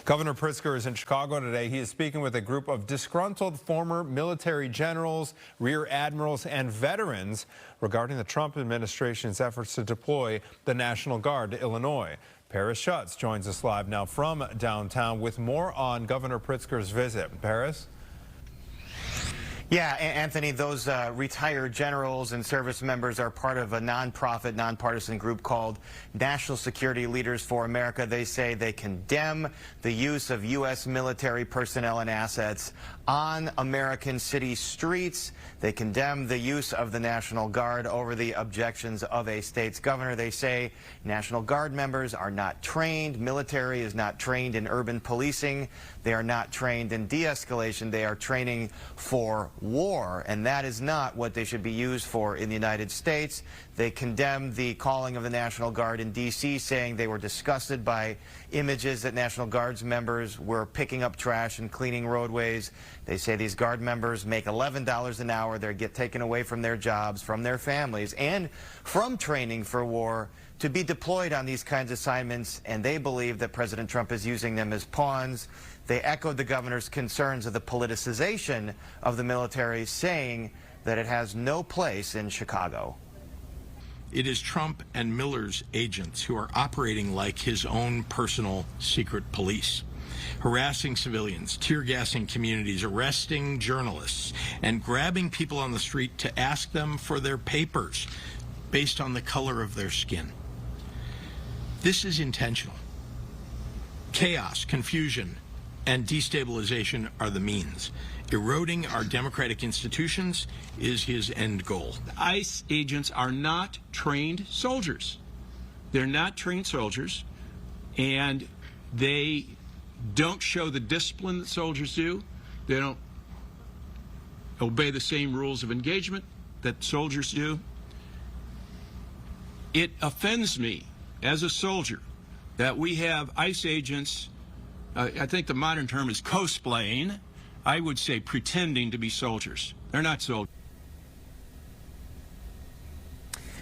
Governor Pritzker is in Chicago today. He is speaking with a group of disgruntled former military generals, rear admirals, and veterans regarding the Trump administration's efforts to deploy the National Guard to Illinois. Paris Schutz joins us live now from downtown with more on Governor Pritzker's visit. Paris? Yeah, Anthony, those retired generals and service members are part of a nonprofit, nonpartisan group called National Security Leaders for America. They say they condemn the use of U.S. military personnel and assets on American city streets. They condemn the use of the National Guard over the objections of a state's governor. They say National Guard members are not trained. Military is not trained in urban policing. They are not trained in de-escalation. They are training for war, and that is not what they should be used for in the United States. They condemned the calling of the National Guard in D.C., saying they were disgusted by images that National Guards members were picking up trash and cleaning roadways. They say these Guard members make $11 an hour. They get taken away from their jobs, from their families, and from training for war to be deployed on these kinds of assignments, and they believe that President Trump is using them as pawns. They echoed the governor's concerns of the politicization of the military, saying that it has no place in Chicago. It is Trump and Miller's agents who are operating like his own personal secret police, harassing civilians, tear-gassing communities, arresting journalists, and grabbing people on the street to ask them for their papers based on the color of their skin. This is intentional. Chaos, confusion, and destabilization are the means. Eroding our democratic institutions is his end goal. ICE agents are not trained soldiers. They're not trained soldiers, and they don't show the discipline that soldiers do. They don't obey the same rules of engagement that soldiers do. It offends me as a soldier that we have ICE agents, I think the modern term is cosplaying, I would say pretending to be soldiers. They're not soldiers.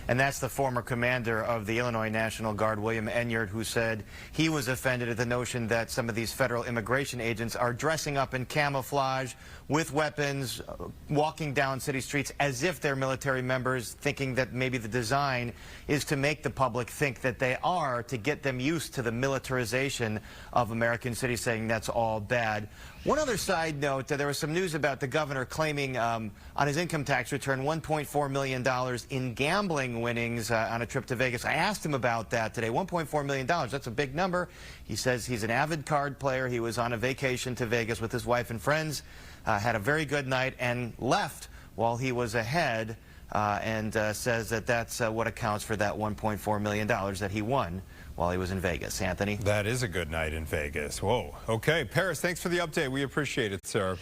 And that's the former commander of the Illinois National Guard, William Enyart, who said he was offended at the notion that some of these federal immigration agents are dressing up in camouflage with weapons, walking down city streets as if they're military members, thinking that maybe the design is to make the public think that they are, to get them used to the militarization of American cities, saying that's all bad. One other side note, there was some news about the governor claiming on his income tax return $1.4 million in gambling winnings on a trip to Vegas. I asked him about that today. $1.4 million, that's a big number. He says he's an avid card player. He was on a vacation to Vegas with his wife and friends, had a very good night, and left while he was ahead, and says that that's what accounts for that $1.4 million that he won while he was in Vegas. Anthony? That is a good night in Vegas. Whoa. Okay, Paris, thanks for the update. We appreciate it, sir.